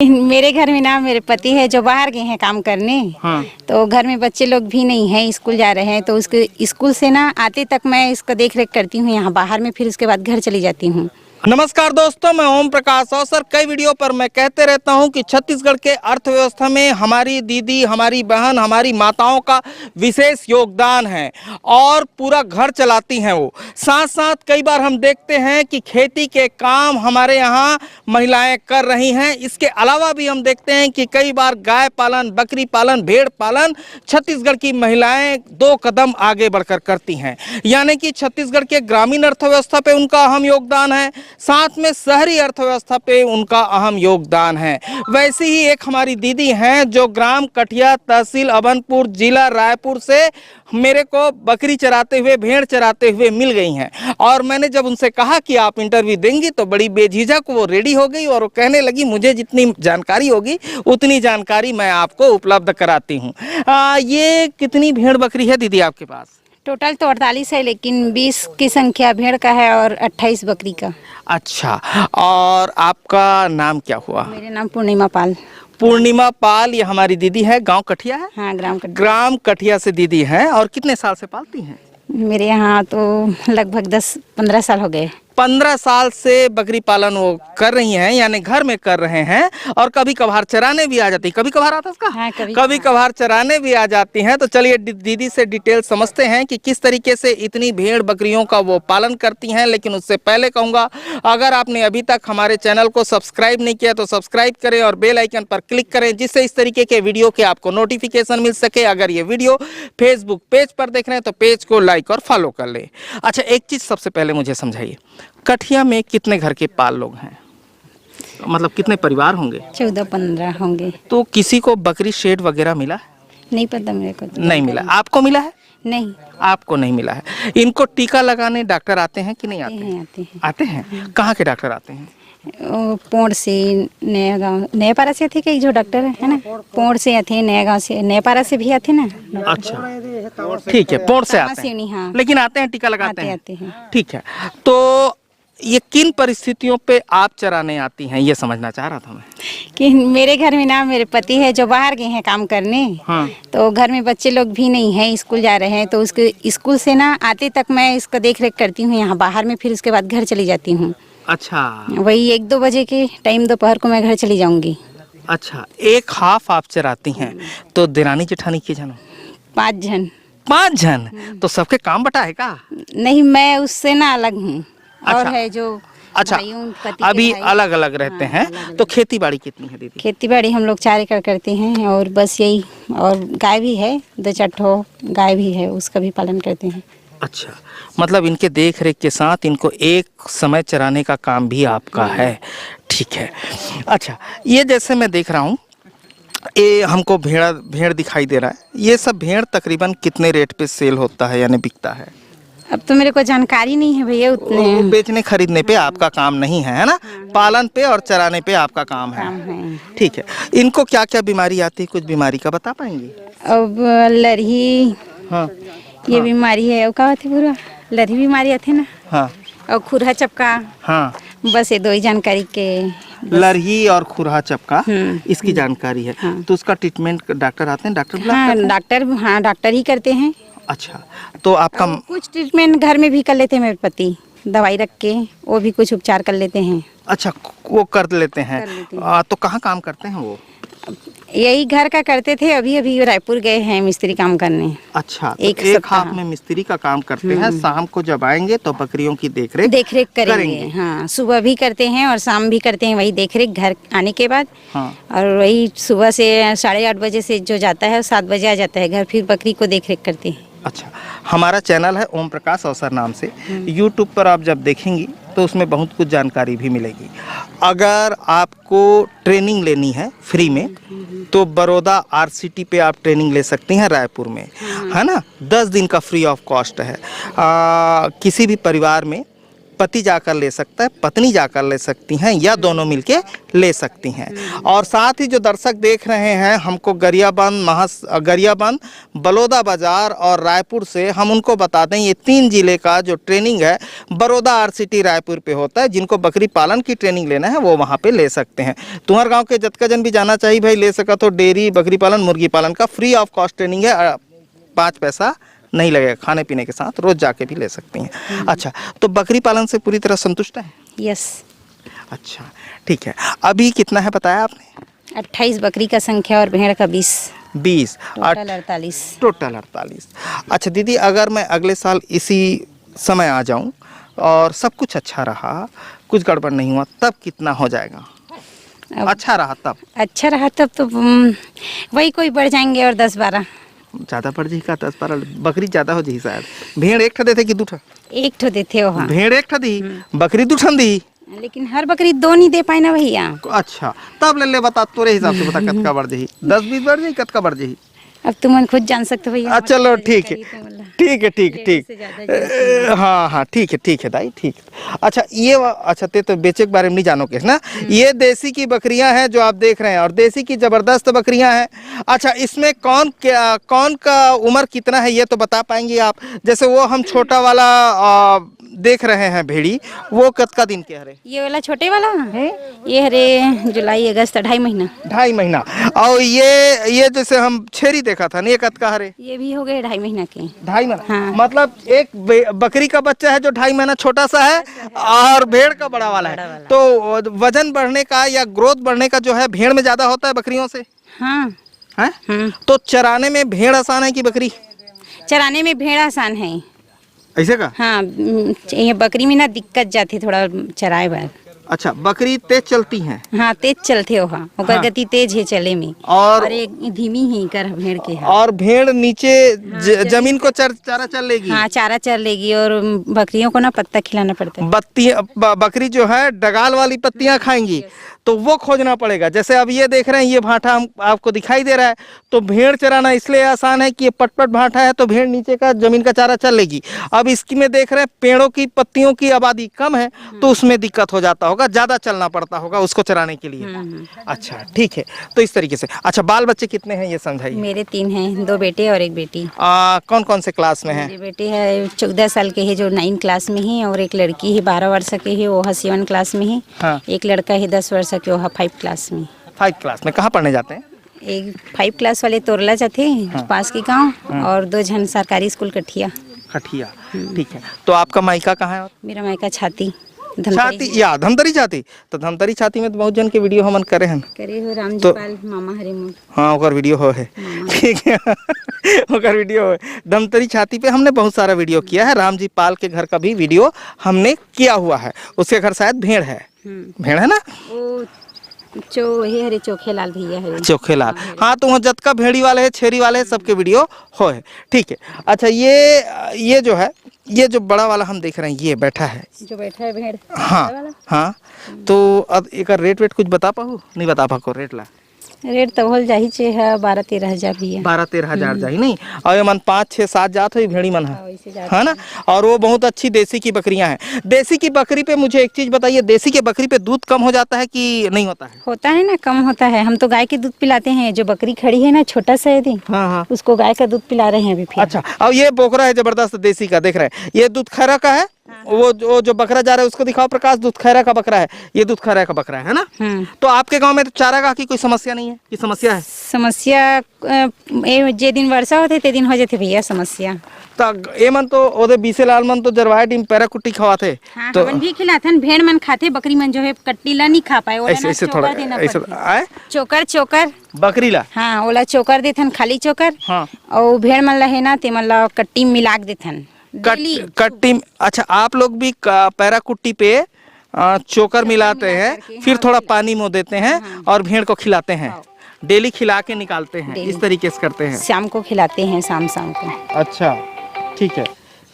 मेरे घर में ना मेरे पति है जो बाहर गए हैं काम करने। हाँ। तो घर में बच्चे लोग भी नहीं हैं, स्कूल जा रहे हैं, तो उसके स्कूल से ना आते तक मैं इसका देख रेख करती हूँ यहाँ बाहर में, फिर उसके बाद घर चली जाती हूँ। नमस्कार दोस्तों, मैं ओम प्रकाश अवसर। कई वीडियो पर मैं कहते रहता हूं कि छत्तीसगढ़ के अर्थव्यवस्था में हमारी दीदी, हमारी बहन, हमारी माताओं का विशेष योगदान है और पूरा घर चलाती हैं वो। साथ साथ कई बार हम देखते हैं कि खेती के काम हमारे यहाँ महिलाएं कर रही हैं। इसके अलावा भी हम देखते हैं कि कई बार गाय पालन, बकरी पालन, भेड़ पालन छत्तीसगढ़ की महिलाएं 2 कदम आगे बढ़कर करती हैं। यानी कि छत्तीसगढ़ के ग्रामीण अर्थव्यवस्था पे उनका अहम योगदान है, साथ में शहरी अर्थव्यवस्था पे उनका अहम योगदान है। वैसे ही एक हमारी दीदी हैं जो ग्राम कठिया, तहसील अभनपुर, जिला रायपुर से मेरे को बकरी चराते हुए, भेड़ चराते हुए मिल गई हैं। और मैंने जब उनसे कहा कि आप इंटरव्यू देंगी तो बड़ी बेझिझक वो रेडी हो गई और वो कहने लगी मुझे जितनी जानकारी होगी उतनी जानकारी मैं आपको उपलब्ध कराती हूँ। ये कितनी भेड़ बकरी है दीदी आपके पास? टोटल तो 48 है, लेकिन 20 की संख्या भेड़ का है और 28 बकरी का। अच्छा, और आपका नाम क्या हुआ? मेरे नाम पूर्णिमा पाल। पूर्णिमा पाल, ये हमारी दीदी है। गांव कठिया है? हाँ, ग्राम कठिया से दीदी हैं। और कितने साल से पालती हैं? मेरे यहाँ तो लगभग 10-15 साल हो गए। 15 साल से बकरी पालन वो कर रही हैं, यानी घर में कर रहे हैं। और कभी कभार चराने भी आ जाती है। कभी कभार आता है उसका? हाँ, कभी कभार चराने भी आ जाती हैं। तो चलिए दीदी से डिटेल समझते हैं कि किस तरीके से इतनी भेड़ बकरियों का वो पालन करती हैं। लेकिन उससे पहले कहूँगा, अगर आपने अभी तक हमारे चैनल को सब्सक्राइब नहीं किया तो सब्सक्राइब करें और बेल आइकन पर क्लिक करें, जिससे इस तरीके के वीडियो के आपको नोटिफिकेशन मिल सके। अगर ये वीडियो फेसबुक पेज पर देख रहे हैं तो पेज को लाइक और फॉलो कर लें। अच्छा, एक चीज़ सबसे पहले मुझे समझाइए, कठिया में कितने घर के पाल लोग हैं? मतलब कितने परिवार होंगे? 14-15 होंगे। तो किसी को बकरी शेड वगैरह मिला? नहीं पता मेरे को तो। नहीं मिला। आपको मिला है? नहीं। आपको नहीं मिला है। इनको टीका लगाने डॉक्टर आते हैं कि नहीं आते हैं? आते हैं। आते हैं। कहाँ के डॉक्टर आते हैं? पोंड से, नया गांव, नया पारा से थे कई जो डॉक्टर है ना, पोंड से आते, नया गांव से, नया पारा से भी आते ना। अच्छा, ठीक है, पोंड से आते हैं। हाँ। लेकिन आते हैं, टीका लगाते हैं? आते हैं। ठीक है, तो ये किन परिस्थितियों पे आप चराने आती हैं, ये समझना चाह रहा था मैं। कि मेरे घर में ना मेरे पति है जो बाहर गए हैं काम करने। हाँ। तो घर में बच्चे लोग भी नहीं हैं, स्कूल जा रहे हैं, तो उसके स्कूल से ना आते तक मैं इसका देख रेख करती हूँ यहाँ बाहर में, फिर उसके बाद घर चली जाती हूँ। अच्छा, वही 1-2 बजे के टाइम दोपहर को मैं घर चली जाऊंगी। अच्छा, एक हाफ आप चराती हैं, तो देरानी जेठानी के जन? 5 जन। 5 जन? तो सबके काम बटा है का? नहीं, मैं उससे ना अलग हूँ। और अच्छा। है जो अच्छा, अभी अलग अलग रहते हैं। तो खेती बाड़ी कितनी है दीदी? खेती बाड़ी हम लोग 4 एकड़ करते हैं और बस यही, और गाय भी है, 2-4 ठो गाय भी है, उसका भी पालन करते हैं। अच्छा, मतलब इनके देख रेख के साथ इनको एक समय चराने का काम भी आपका है। ठीक है। अच्छा, ये जैसे मैं देख रहा हूँ, ये हमको भेड़ दिखाई दे रहा है। ये सब भेड़ तकरीबन कितने रेट पे सेल होता है, यानी बिकता है? अब तो मेरे को जानकारी नहीं है भैया उतने। बेचने खरीदने पे आपका काम नहीं है, है ना? पालन पे और चराने पे आपका काम है। ठीक है। इनको क्या क्या बीमारी आती है, कुछ बीमारी का बता पाएंगे? अब लरही, हाँ, ये बीमारी है, और क्या होती है पूरा लरही बीमारी आती है ना। हाँ, और खुरहा चपका। हाँ, बस ये 2 ही जानकारी के। लरही और खुरहा चपका, इसकी जानकारी है। हाँ। तो उसका ट्रीटमेंट डॉक्टर आते हैं? डॉक्टर डॉक्टर ही करते हैं। अच्छा, तो आपका कुछ ट्रीटमेंट घर में भी कर लेते हैं मेरे पति, दवाई रख के वो भी कुछ उपचार कर लेते हैं। अच्छा, वो कर लेते हैं। तो कहाँ काम करते हैं वो? यही घर का करते थे, अभी रायपुर गए हैं मिस्त्री काम करने। अच्छा, तो एक हाथ में मिस्त्री का काम करते हैं, शाम को जब आएंगे तो बकरियों की देखरेख करेंगे। हाँ, सुबह भी करते हैं और शाम भी करते हैं, वही देखरेख घर आने के बाद। हाँ। और वही सुबह से 8:30 बजे से जो जाता है 7 बजे आ जाता है घर, फिर बकरी को देखरेख करते हैं। अच्छा, हमारा चैनल है ओम प्रकाश अवसर नाम से। यूट्यूब पर आप जब देखेंगी तो उसमें बहुत कुछ जानकारी भी मिलेगी। अगर आपको ट्रेनिंग लेनी है फ्री में तो बड़ौदा RCT पे आप ट्रेनिंग ले सकती हैं, रायपुर में, है ना? 10 दिन का फ्री ऑफ कॉस्ट है। किसी भी परिवार में पति जाकर ले सकता है, पत्नी जाकर ले सकती हैं, या दोनों मिलके ले सकती हैं। और साथ ही जो दर्शक देख रहे हैं हमको गरियाबंद, बलौदा बाजार और रायपुर से, हम उनको बता दें ये 3 जिले का जो ट्रेनिंग है बड़ौदा RCT रायपुर पे होता है। जिनको बकरी पालन की ट्रेनिंग लेना है वो वहाँ पे ले सकते हैं। तुम्हारे गाँव के जतका जन भी जाना चाहिए भाई, ले सका तो डेयरी बकरी पालन मुर्गी पालन का फ्री ऑफ कॉस्ट ट्रेनिंग है, 5 पैसा नहीं लगेगा, खाने पीने के साथ रोज जाके भी ले सकती हैं। अच्छा, तो बकरी पालन से पूरी तरह संतुष्ट है? यस। अच्छा ठीक है। अभी कितना है बताया आपने? 28 बकरी का संख्या और भेड़ का 20। 20 टोटल 48। टोटल 48। अच्छा दीदी, अगर मैं अगले साल इसी समय आ जाऊं और सब कुछ अच्छा रहा, कुछ गड़बड़ नहीं हुआ, तब कितना हो जाएगा? अच्छा रहा तब? अच्छा रहा तब तो वही कोई बढ़ जाएंगे और 10-12। ज़्यादा पड़ जी का 10-12 बकरी ज़्यादा हो जी शायद। भेड़ एक ठा देते कि 2 ठा? एक ठो देते हो। हाँ। भेड़ एक ठा दी, बकरी 2 ठा दी, लेकिन हर बकरी 2 नहीं दे पाए ना भैया। अच्छा तब ले बता, तोरे हिसाब से बता कतका बढ़ जाही, 10-20 बढ़ जाही, कतका बढ़ जाही? अब तुम खुद जान सकते हो भैया। चलो ठीक है, हाँ ठीक है दाई, ठीक। अच्छा ये अच्छा ते तो बेचे के बारे में नहीं जानोगे ना। ये देसी की बकरियां हैं जो आप देख रहे हैं, और देसी की जबरदस्त बकरियां हैं। अच्छा इसमें कौन का उम्र कितना है ये तो बता पाएंगे आप? जैसे वो हम छोटा वाला देख रहे हैं भेड़ी, वो कतका दिन के हरे? ये वाला छोटे वाला है, ये हरे जुलाई अगस्त 2.5 महीना। 2.5 महीना। और ये जैसे हम छेरी देखा था ना, ये कतका हरे? ये भी हो गए 2.5 महीना के। 2.5 महीना। हाँ। मतलब एक बकरी का बच्चा है जो 2.5 महीना छोटा सा है, और भेड़ का बड़ा वाला है। तो वजन बढ़ने का या ग्रोथ बढ़ने का जो है भेड़ में ज्यादा होता है बकरियों से? हाँ है? तो चराने में भेड़ आसान है कि बकरी? चराने में भेड़ आसान है। ऐसे का? हाँ, ये बकरी में ना दिक्कत जाती थोड़ा चराए बार। अच्छा, बकरी तेज चलती हैं? हाँ तेज चलते हो। हाँ, ओकर हाँ। गति तेज है चले में, और एक धीमी ही कर भेड़ के है। और भेड़ नीचे जमीन को चारा चल लेगी? हाँ चारा चल लेगी, और बकरियों को ना पत्ता खिलाना पड़ता है। बकरी जो है डगाल वाली पत्तियां खाएंगी, तो वो खोजना पड़ेगा। जैसे अब ये देख रहे हैं, ये भाटा हम आपको दिखाई दे रहा है, तो भेड़ चराना इसलिए आसान है कि ये पटपट भाटा है, तो भेड़ नीचे का जमीन का चारा चल लेगी। अब इसकी में देख रहे हैं पेड़ों की पत्तियों की आबादी कम है, तो उसमें दिक्कत हो जाता होगा, ज्यादा चलना पड़ता होगा उसको चराने के लिए। अच्छा ठीक है, तो इस तरीके से। अच्छा बाल बच्चे कितने हैं ये समझाइए? मेरे 3 हैं, 2 बेटे और 1 बेटी। कौन कौन से क्लास में है? मेरे बेटे है 14 साल के है जो 9 क्लास में है, और एक लड़की है 12 वर्ष के है, वो 7 क्लास में है। हाँ। एक लड़का है 10 वर्ष के, वो 5 क्लास में। 5 क्लास में। कहाँ पढ़ने जाते हैं? एक 5 क्लास वाले तोरला जाते हैं पास के गांव, और 2 जन सरकारी स्कूल कठिया। ठीक है। तो आपका मायका कहाँ है? मेरा मायका छाती या धमतरी छाती। तो धमतरी छाती में तो बहुत जन के वीडियो हमन करे हैं। करे हो रामजी पाल मामा हरे मोर। हाँ ओकर वीडियो हो है, ठीक है। ओकर वीडियो है। धमतरी छाती पे हमने बहुत सारा वीडियो किया है। रामजी पाल के घर का भी वीडियो हमने किया हुआ है। उसके घर शायद भेड़ है, भेड़ है ना? हरे चोखे लाल भैया है। चोखे लाल, हाँ। तो वहाँ जतका भेड़ी वाले है, छेरी वाले है, सबके वीडियो हो है, ठीक है। अच्छा ये जो है, ये जो बड़ा वाला हम देख रहे हैं, ये बैठा है, जो बैठा है भेड़। हाँ। तो अब एक रेट वेट कुछ बता पाओ? नहीं बता पाओ रेट ला? रेट तो होल जाही छे है 12-13 हजार भैया। 12-13 हजार जाही नहीं। और ये मन 5-6-7 जात हो भेड़ी मन है ना। और वो बहुत अच्छी देसी की बकरियां हैं। देसी की बकरी पे मुझे एक चीज बताइए, देसी की बकरी पे दूध कम हो जाता है कि नहीं होता है? होता है ना, कम होता है। हम तो गाय के दूध पिलाते हैं। जो बकरी खड़ी है ना छोटा सा यदि, हाँ, उसको गाय का दूध पिला रहे हैं अभी फिर। अच्छा, अब ये बोकरा है जबरदस्त देसी का, देख रहे हैं ये दूध खैरा का है। वो जो बकरा जा रहा है उसको दिखाओ प्रकाश, दूध खैरा का बकरा है, ये दूध खैरा का बकरा है ना। तो आपके गांव में तो चारागाह की कोई समस्या नहीं है कि समस्या है? समस्या जे दिन वर्षा होते ते दिन हो जाते भैया समस्या। तो ए मन तो ओदे बीसे लाल मन तो जरवाए डिम पैरा कुट्टी खवाते। हाँ, तो हमन भी खिलाथन। भेड़ मन खाते, बकरी मन जो है कट्टी ला नहीं खा पाए, ओला ना ऐसे चोकर थोड़ा देना ऐसे पड़ता। चोकर बकरी ला, हाँ ओला चोकर देथन, खाली चोकर। हाँ। और भेड़ मन ला है ना ते मन ला कट्टी मिला के देथन कट्टी। अच्छा, आप लोग भी पैरा कुट्टी पे चोकर मिलाते हैं, फिर थोड़ा पानी में देते हैं और भेड़ को खिलाते हैं, डेली खिला के निकालते हैं, इस तरीके से करते हैं? शाम को खिलाते हैं, शाम को। अच्छा ठीक है,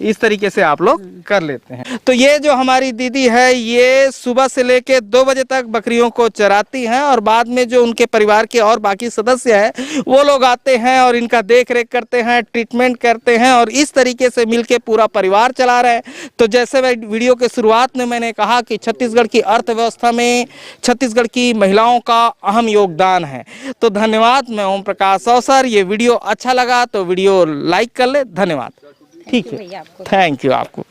इस तरीके से आप लोग कर लेते हैं। तो ये जो हमारी दीदी है ये सुबह से लेके 2 बजे तक बकरियों को चराती हैं और बाद में जो उनके परिवार के और बाकी सदस्य हैं वो लोग आते हैं और इनका देख रेख करते हैं, ट्रीटमेंट करते हैं और इस तरीके से मिलके पूरा परिवार चला रहे हैं। तो जैसे मैं वीडियो के शुरुआत में मैंने कहा कि छत्तीसगढ़ की अर्थव्यवस्था में छत्तीसगढ़ की महिलाओं का अहम योगदान है। तो धन्यवाद। मैं ओम प्रकाश अवसर। ये वीडियो अच्छा लगा तो वीडियो लाइक कर ले। धन्यवाद। ठीक है, भैया आपको। थैंक यू आपको।